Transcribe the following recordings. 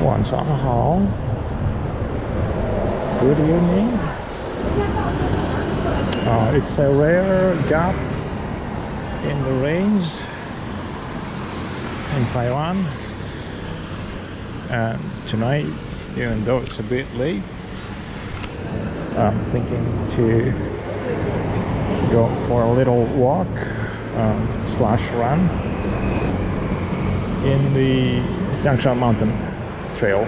晚上好 Good evening. It's a rare gap in the rains in Taiwan, and tonight, even though it's a bit late, I'm thinking to go for a little walk slash run in the Xiangshan mountain trail.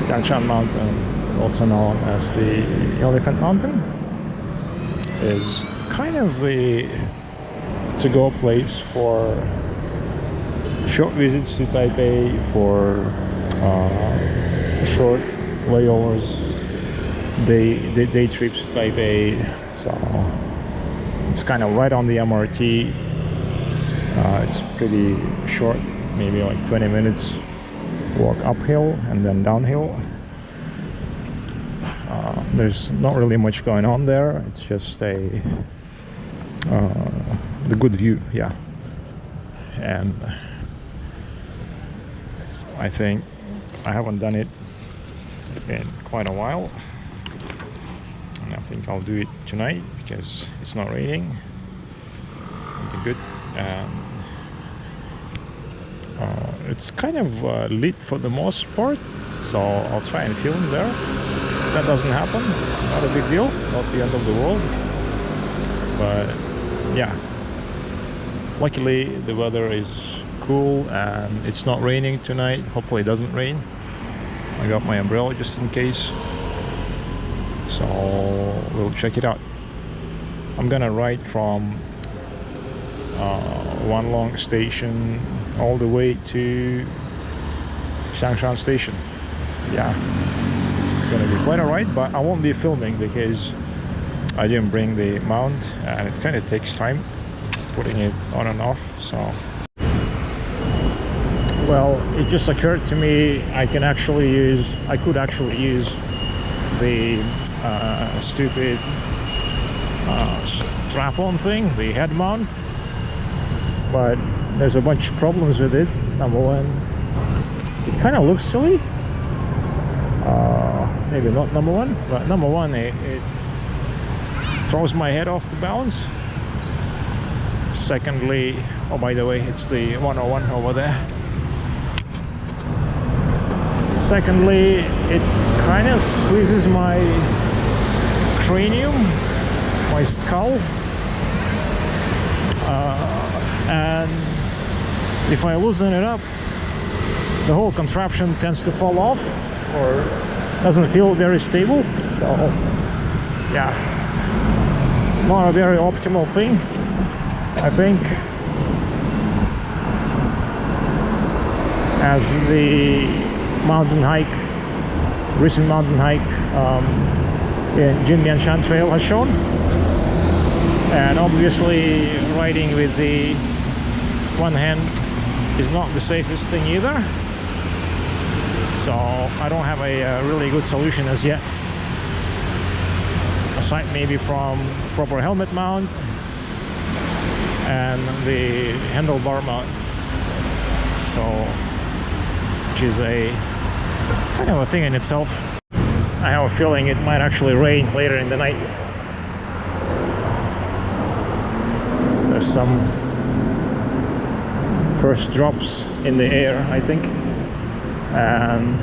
Xiangshan mountain, also known as the Elephant Mountain, is kind of the to-go place for short visits to Taipei, for short layovers, day trips to Taipei. So it's kind of right on the MRT. It's pretty short, maybe like 20 minutes walk uphill and then downhill. There's not really much going on there. It's just the good view, yeah. And I think I haven't done it in quite a while, and I think I'll do it tonight because it's not raining. It'll be good. It's kind of lit for the most part, so I'll try and film there. If that doesn't happen, not a big deal, not the end of the world. But yeah, luckily the weather is cool and it's not raining tonight. Hopefully it doesn't rain. I got my umbrella just in case, so we'll check it out. I'm gonna ride from one long station all the way to Xiangshan station. Yeah, it's gonna be quite a ride, but I won't be filming because I didn't bring the mount and it kind of takes time putting it on and off. So, well, it just occurred to me I could actually use the stupid strap-on thing, the head mount, but there's a bunch of problems with it. Number one, it kind of looks silly. Maybe not number one, but number one, it throws my head off the balance. Secondly, oh, by the way, it's the 101 over there. Secondly, it kind of squeezes my cranium, my skull, and if I loosen it up, the whole contraption tends to fall off or doesn't feel very stable. So yeah, not a very optimal thing, I think. As the recent mountain hike in Xinyi trail has shown, and obviously riding with the one hand is not the safest thing either. So I don't have a really good solution as yet, aside maybe from proper helmet mount and the handlebar mount. So, which is a kind of a thing in itself. I have a feeling it might actually rain later in the night. There's some first drops in the air, I think, and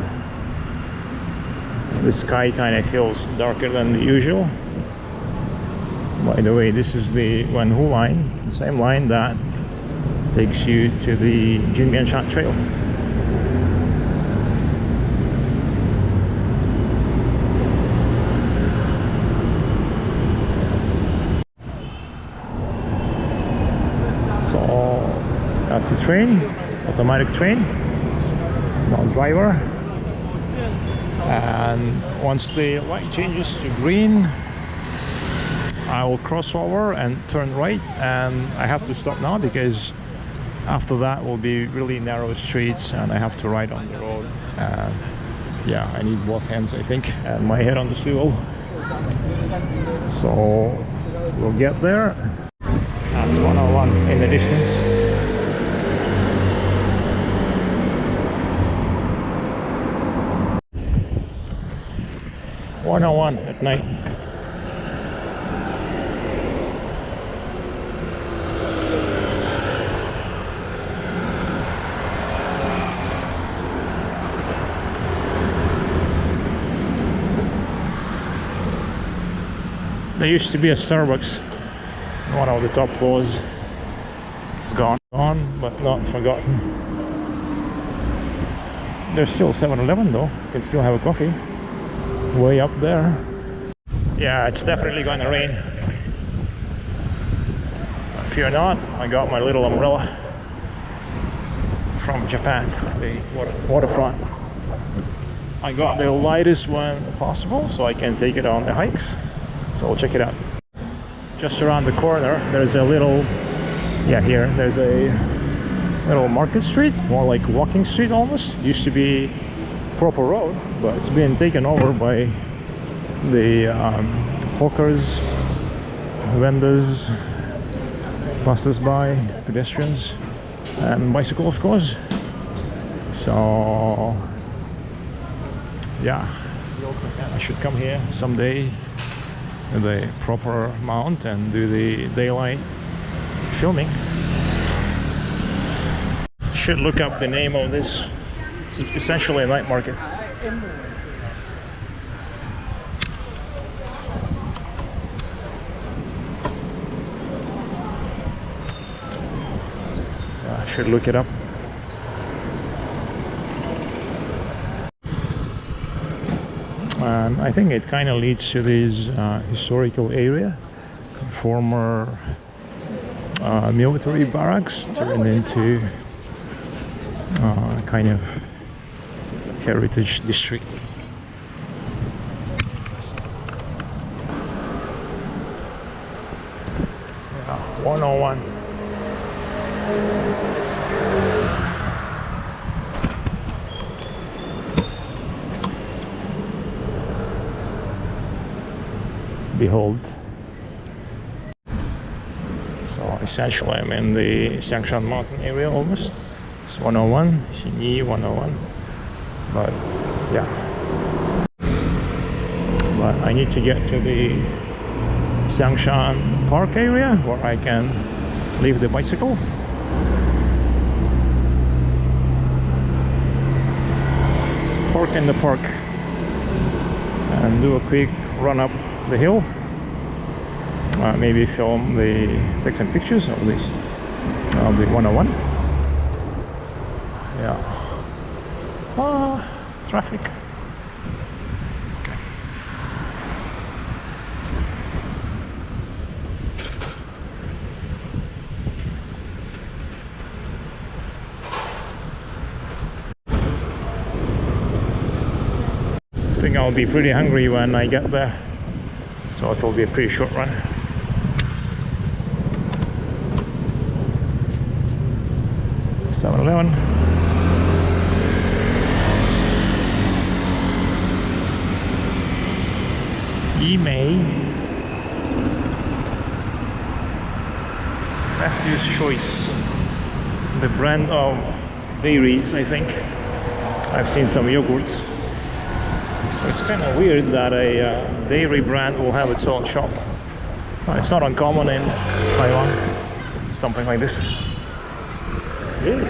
the sky kind of feels darker than usual. By the way, this is the Wenhu line, the same line that takes you to the Xinyi trail. That's a train, automatic train, no driver. And once the light changes to green, I will cross over and turn right, and I have to stop now because after that will be really narrow streets and I have to ride on the road. And yeah, I need both hands, I think, and my head on the swivel. So we'll get there. That's 101 in the distance. 101 at night. There used to be a Starbucks on one of the top floors. It's gone, but not forgotten. There's still 7-Eleven though. You can still have a coffee way up there. Yeah, it's definitely gonna rain. Fear not, I got my little umbrella from Japan, the waterfront. I got the lightest one possible so I can take it on the hikes. So we'll check it out. Just around the corner, there's a little, here, there's a little market street, more like walking street almost. Used to be proper road, but it's been taken over by the hawkers, vendors, passers-by, pedestrians, and bicycle, of course. So, yeah, I should come here someday with a proper mount and do the daylight filming. Should look up the name of this. It's essentially a night market. I should look it up. And I think it kind of leads to this historical area, former military barracks turned into kind of heritage district. Yeah, 101. Behold. So essentially I'm in the Xiangshan mountain area almost. It's 101, Xinyi 101. But yeah. But I need to get to the Xiangshan park area where I can leave the bicycle. Park in the park and do a quick run up the hill. Maybe take some pictures of this, of the 101. Yeah. Traffic. Okay. I think I'll be pretty hungry when I get there, so it will be a pretty short run. 7-Eleven. May Matthew's Choice, the brand of dairies. I think I've seen some yogurts, so it's kind of weird that a dairy brand will have its own shop. It's not uncommon in Taiwan, something like this. Really?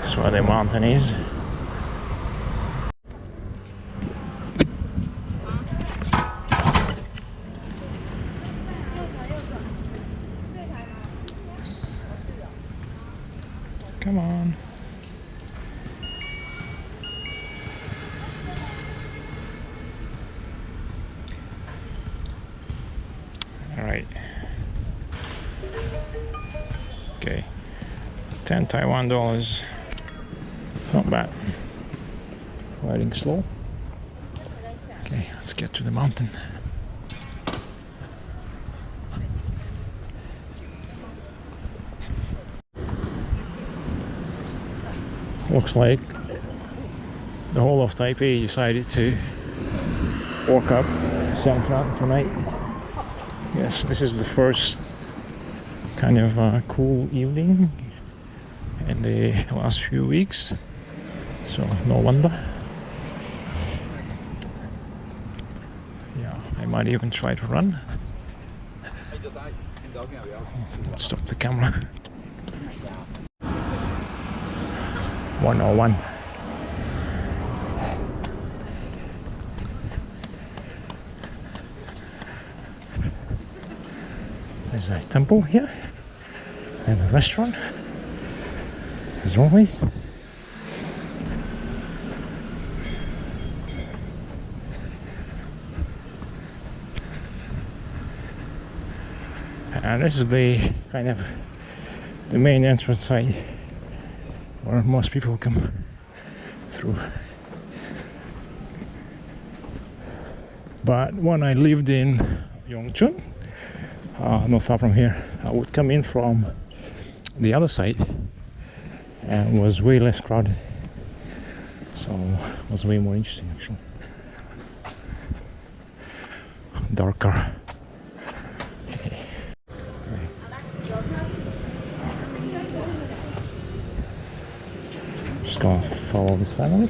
That's where the mountain is. Come on. All right. Okay. 10 Taiwan dollars. Not bad. Riding slow. Okay, let's get to the mountain. Looks like the whole of Taipei decided to walk up Xiangshan tonight. Yes, this is the first kind of cool evening in the last few weeks, so no wonder. Yeah, I might even try to run. Let's stop the camera. 101. There's a temple here and a restaurant, as always. And this is the kind of the main entrance side where most people come through. But when I lived in Xiangshan, not far from here, I would come in from the other side and it was way less crowded, so it was way more interesting actually. Darker. Just gonna follow this family.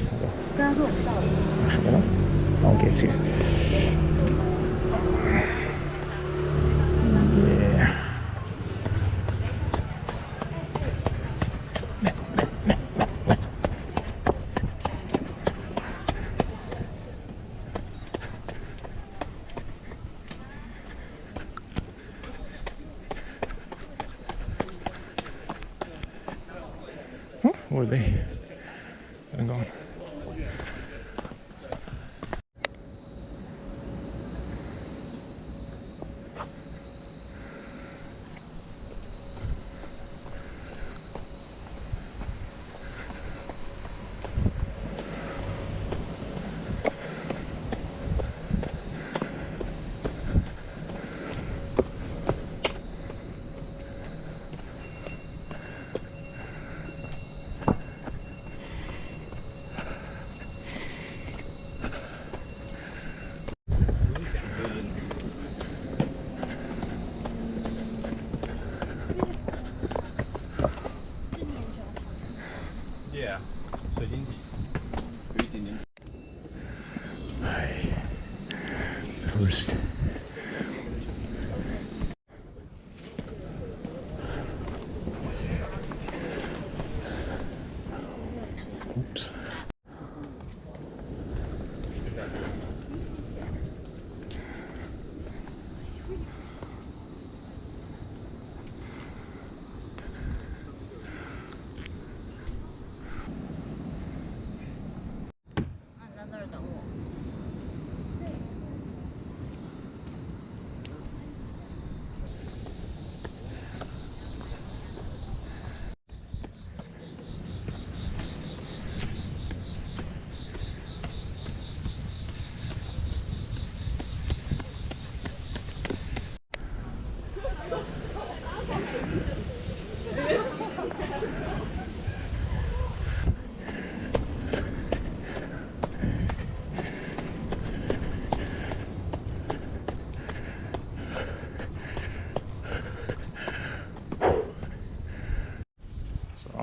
Actually, no. I'll get you. Yeah. Huh? Where are they? They're gone. Yeah, 水晶体有一点点。 First. Oops.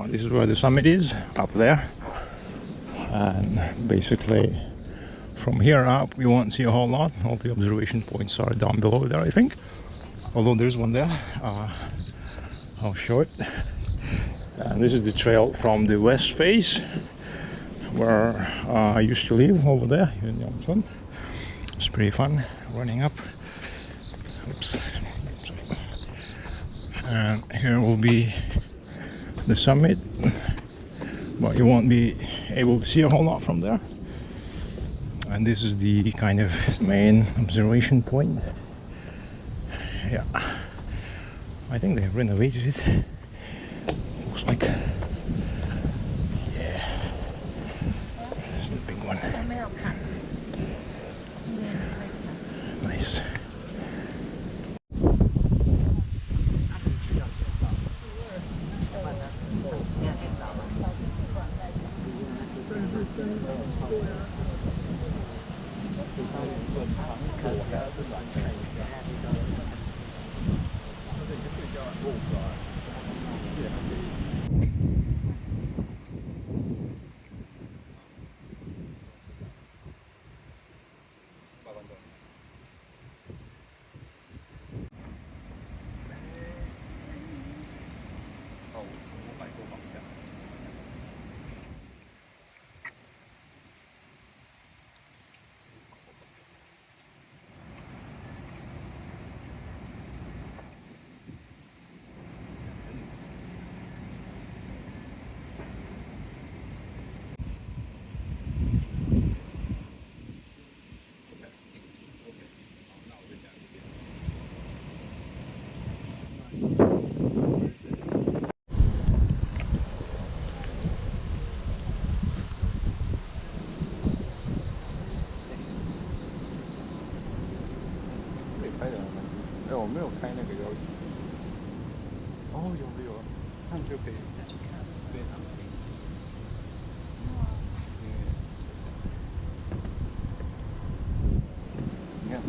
This is where the summit is, up there, and basically from here up we won't see a whole lot. All the observation points are down below there, I think, although there's one there. I'll show it. And this is the trail from the west face where I used to live, over there in Xiangshan. It's pretty fun running up. Oops. And here will be the summit, but you won't be able to see a whole lot from there. And this is the kind of main observation point. Yeah, I think they renovated it. Looks like, yeah, it's the big one. Nice. 我没有开那个标语。哦，有，那就可以。非常。你看。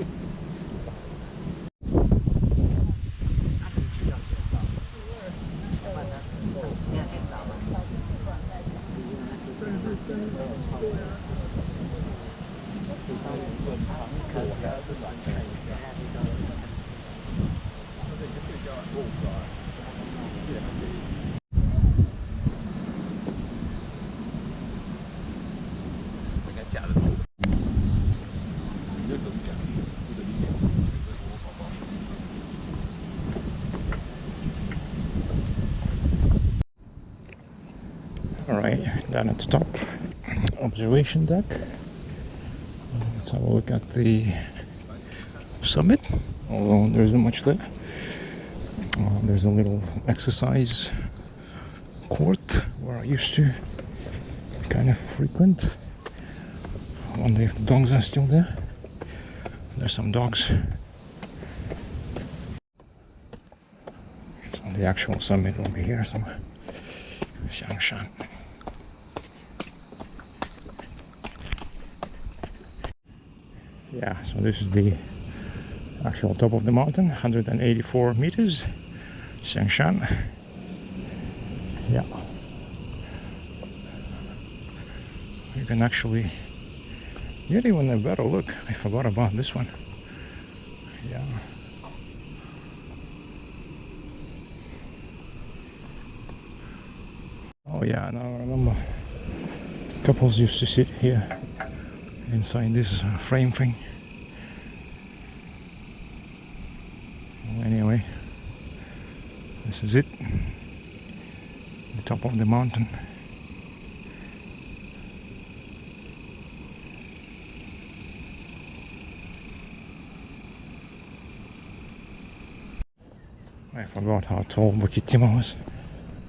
Alright, down at the top, observation deck. Let's have a look at the summit, although there isn't much there. There's a little exercise court where I used to kind of frequent. I wonder if the dogs are still there. There's some dogs. So the actual summit will be here somewhere. Xiangshan. Yeah, so this is the actual top of the mountain, 184 meters, Xiangshan. Yeah, you can actually get even a better look. I forgot about this one. Yeah. Oh yeah, now I remember couples used to sit here inside this frame thing. Well, anyway, this is it, the top of the mountain. I forgot how tall Bukit Timah was.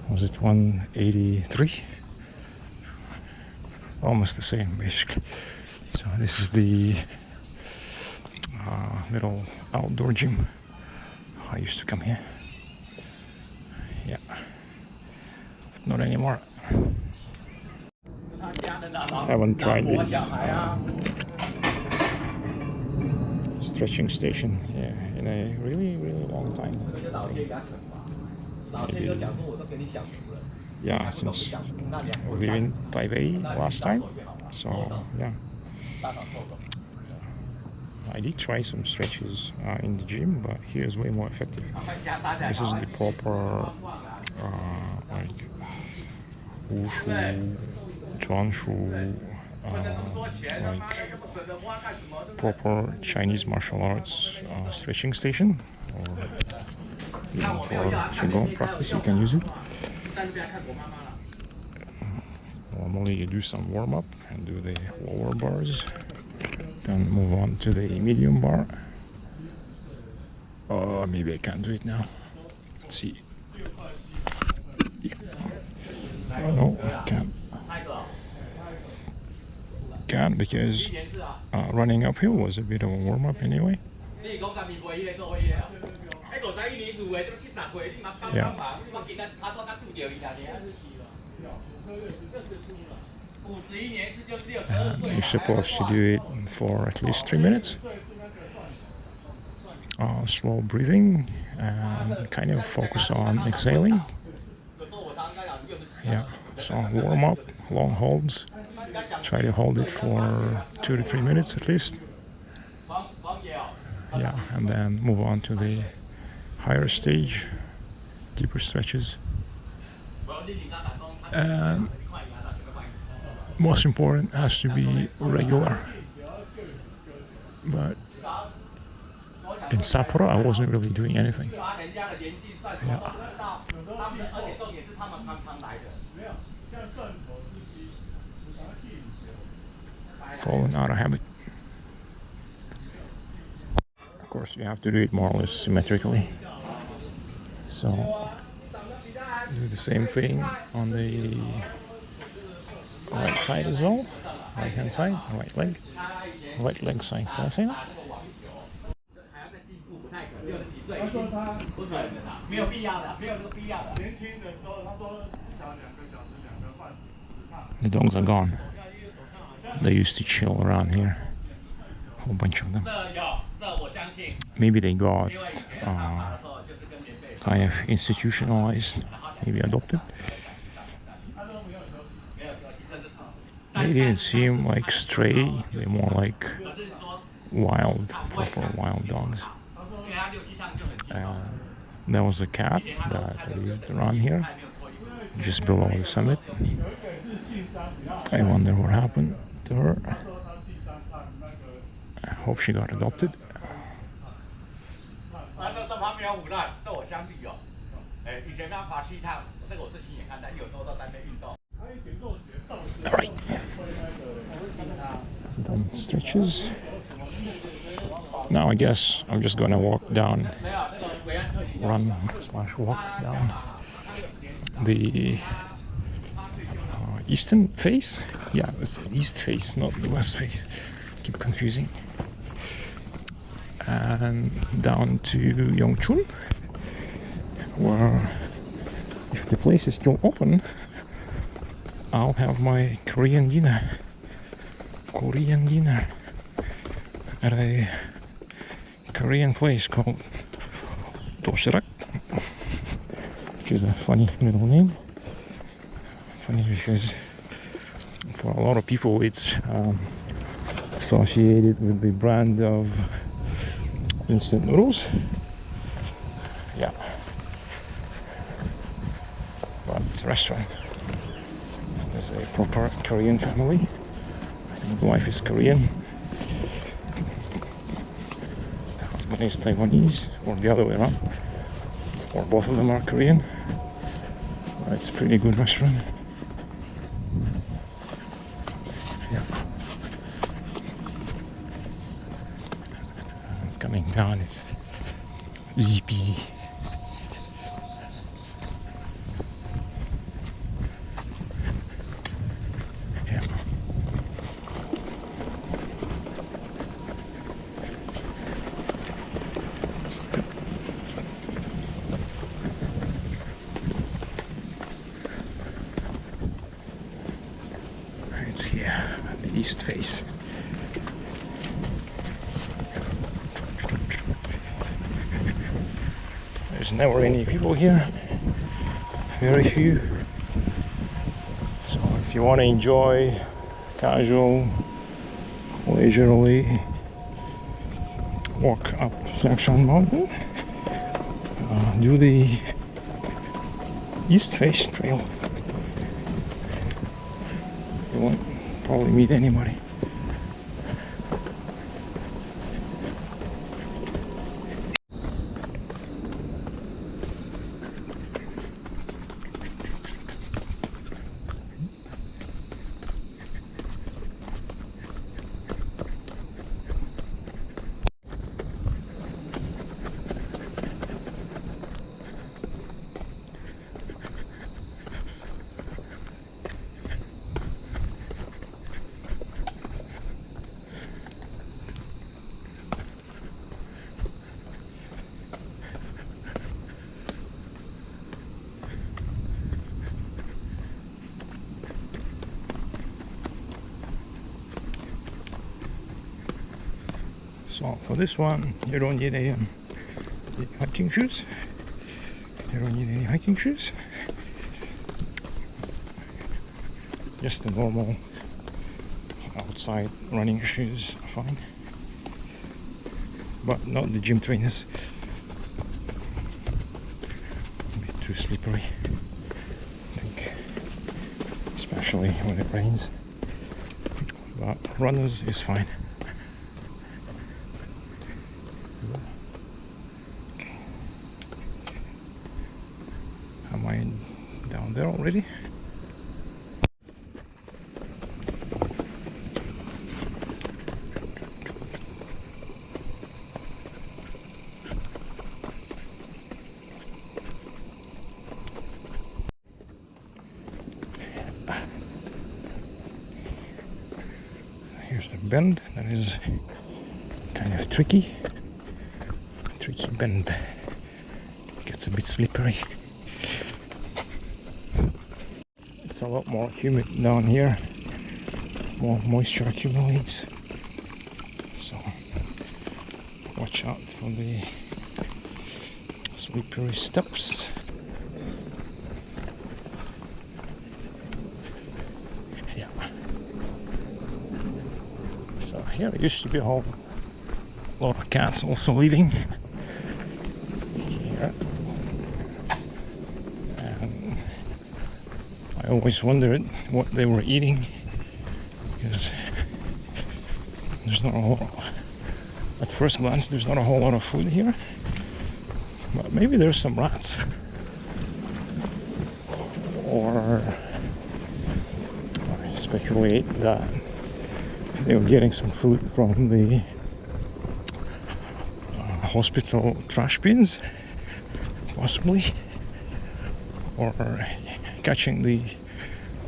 Was it 183? Almost the same, basically. So this is the little outdoor gym. I used to come here. Yeah, but not anymore. I haven't tried this stretching station in a really long time. Maybe, yeah, since leaving Taipei last time. So yeah, I did try some stretches in the gym, but here is way more effective. This is the proper like wushu, chuanshu, like proper Chinese martial arts stretching station, or even for qigong practice you can use it. Normally you do some warm-up and do the lower bars, then move on to the medium bar. Maybe I can't do it now. Let's see. Oh no, I can't. Can't, because running uphill was a bit of a warm-up anyway. Yeah. You're supposed to do it for at least 3 minutes. slow breathing and kind of focus on exhaling. Yeah, so warm up, long holds. Try to hold it for 2 to 3 minutes at least. Yeah, and then move on to the higher stage, deeper stretches. And most important has to be regular. But in Sapporo, I wasn't really doing anything. Yeah. Fallen out of habit. Of course, you have to do it more or less symmetrically. So do the same thing on the right side as well. Right hand side, right leg side. Can I say that? The dogs are gone. They used to chill around here. A whole bunch of them. Maybe they got kind of institutionalized, maybe adopted. They didn't seem like stray, they're more like wild, proper wild dogs. There was a cat that lived around here, just below the summit. I wonder what happened to her. I hope she got adopted. Alright. Done stretches. Now I guess I'm just gonna walk down, run/walk down the eastern face. Yeah, it's the east face, not the west face. Keep confusing. And down to Yongchun, where if the place is still open, I'll have my Korean dinner at a Korean place called Doshirak, which is a funny middle name. Funny because for a lot of people it's associated with the brand of instant noodles. Yeah, but it's a restaurant. There's a proper Korean family. I think the wife is Korean, the husband is Taiwanese, or the other way around, or both of them are Korean. It's a pretty good restaurant. Yeah. Coming down, it's easy peasy. Yeah. It's here at the east face. There's never any people here, very few. So if you want to enjoy casual, leisurely walk up Xiangshan mountain, do the east face trail. You won't probably meet anybody. So for this one, you don't need a the hiking shoes. You don't need any hiking shoes. Just the normal outside running shoes are fine. But not the gym trainers. A bit too slippery, I think. Especially when it rains. But runners is fine. Okay. Am I down there already? Here's the bend that is kind of tricky bend. Gets a bit slippery. It's a lot more humid down here. More moisture accumulates. So watch out for the slippery steps. Yeah. So here used to be a whole lot of cats also living here. And I always wondered what they were eating, because there's not a whole, at first glance there's not a whole lot of food here, but maybe there's some rats, or I speculate that they were getting some food from the hospital trash bins, possibly, or catching the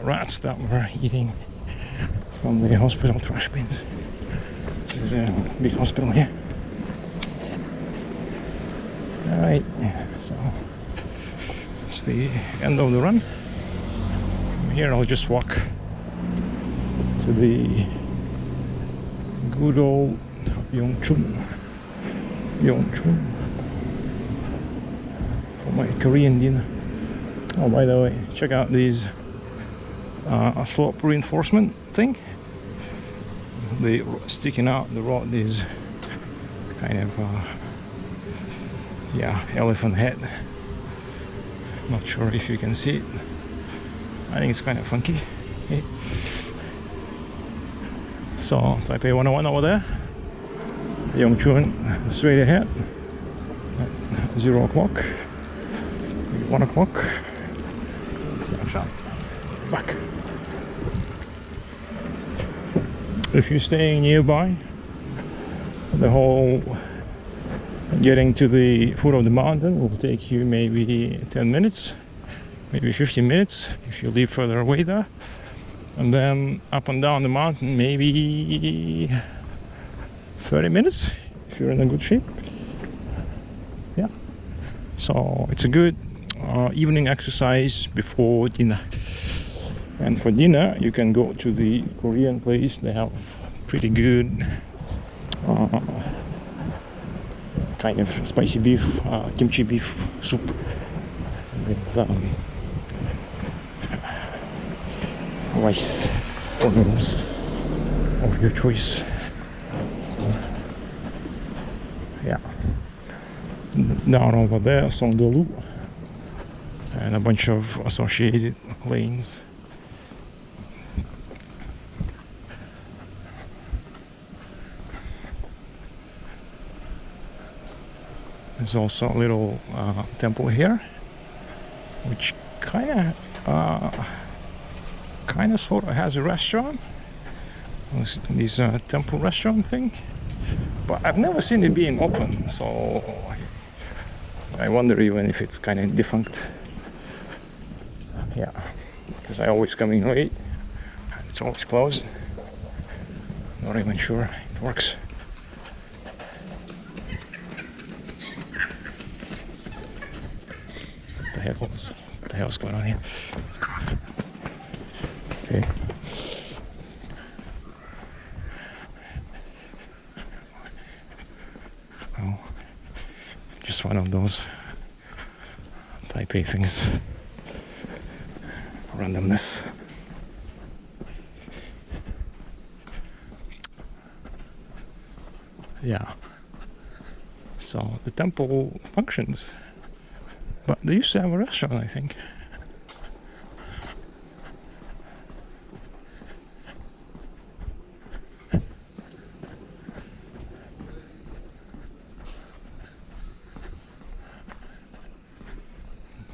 rats that were eating from the hospital trash bins. This is a big hospital here. Alright, so it's the end of the run. From here I'll just walk to the good old Yongchun for my Korean dinner. Oh, by the way, check out these slope reinforcement thing. The sticking out the rod is kind of yeah, elephant head. Not sure if you can see it. I think it's kind of funky. Okay. So Taipei 101 over there. Yongchun straight ahead at 0 o'clock, 1 o'clock. Xiangshan back. If you're staying nearby, the whole getting to the foot of the mountain will take you maybe 10 minutes, maybe 15 minutes if you live further away there, and then up and down the mountain maybe 30 minutes if you're in a good shape. Yeah, so it's a good evening exercise before dinner. And for dinner you can go to the Korean place. They have pretty good kind of spicy beef, kimchi beef soup with rice or noodles of your choice. Yeah, down over there, Songdolu, and a bunch of associated lanes. There's also a little temple here, which kind of sort of has a restaurant. This temple restaurant thing. But I've never seen it being open, so I wonder even if it's kind of defunct. Yeah, because I always come in late and it's always closed. Not even sure it works. What the hell's going on here? Okay. just one of those Taipei things. Randomness. Yeah. So the temple functions, but they used to have a restaurant, I think.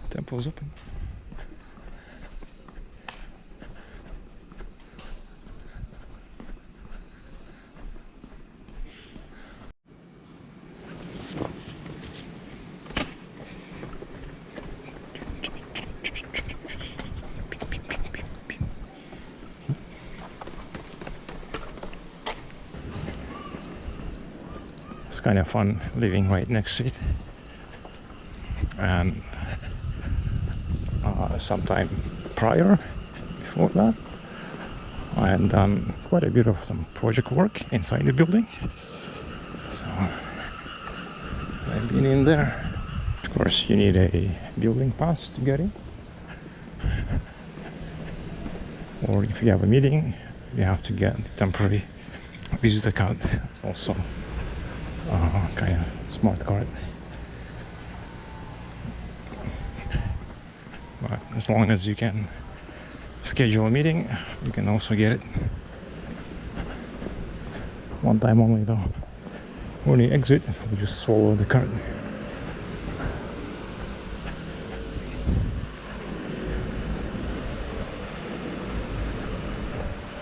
Temple's open. It's kind of fun living right next to it. And sometime prior, before that, I had done quite a bit of some project work inside the building. So I've been in there. Of course, you need a building pass to get in. Or if you have a meeting, you have to get the temporary visitor card. It's also kind of smart card. But as long as you can schedule a meeting, you can also get it. One time only though. When you exit, you just swallow the card.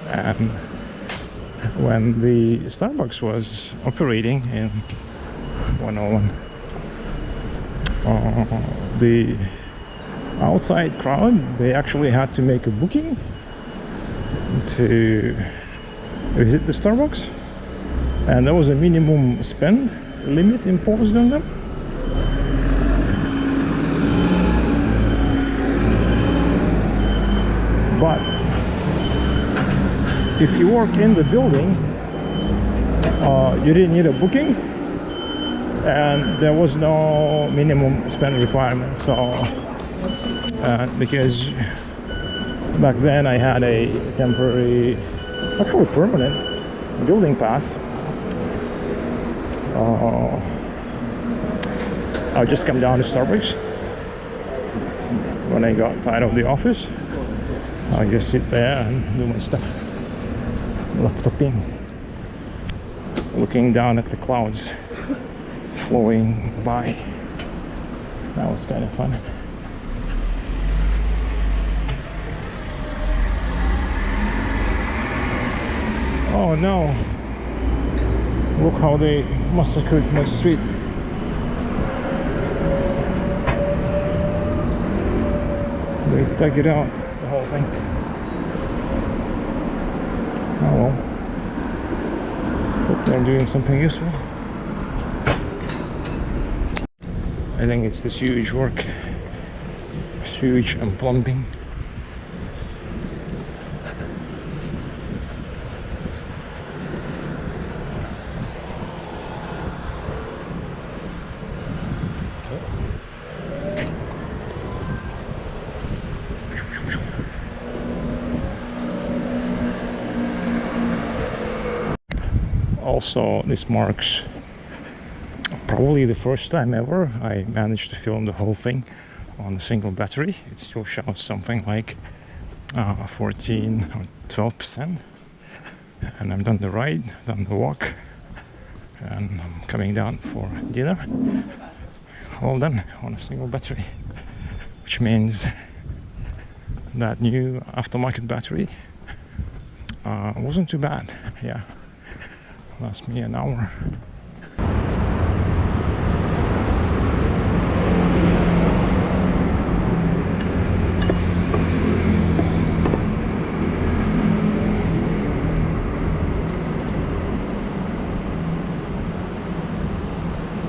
And when the Starbucks was operating in 101, the outside crowd, they actually had to make a booking to visit the Starbucks, and there was a minimum spend limit imposed on them. But if you work in the building, you didn't need a booking, and there was no minimum spend requirement. So because back then I had a temporary, actually permanent building pass, I'll just come down to Starbucks when I got tired of the office. I'll just sit there and do my stuff, laptoping, looking down at the clouds flowing by. That was kind of fun. Oh no, look how they massacred my street. They dug it out, the whole thing. Oh well, hope they're doing something useful. I think it's the sewage work, sewage and plumbing. Also, this marks probably the first time ever I managed to film the whole thing on a single battery. It still shows something like 14 or 12%. And I've done the ride, done the walk, and I'm coming down for dinner. All done on a single battery, which means that new aftermarket battery wasn't too bad. Yeah, lasts me an hour.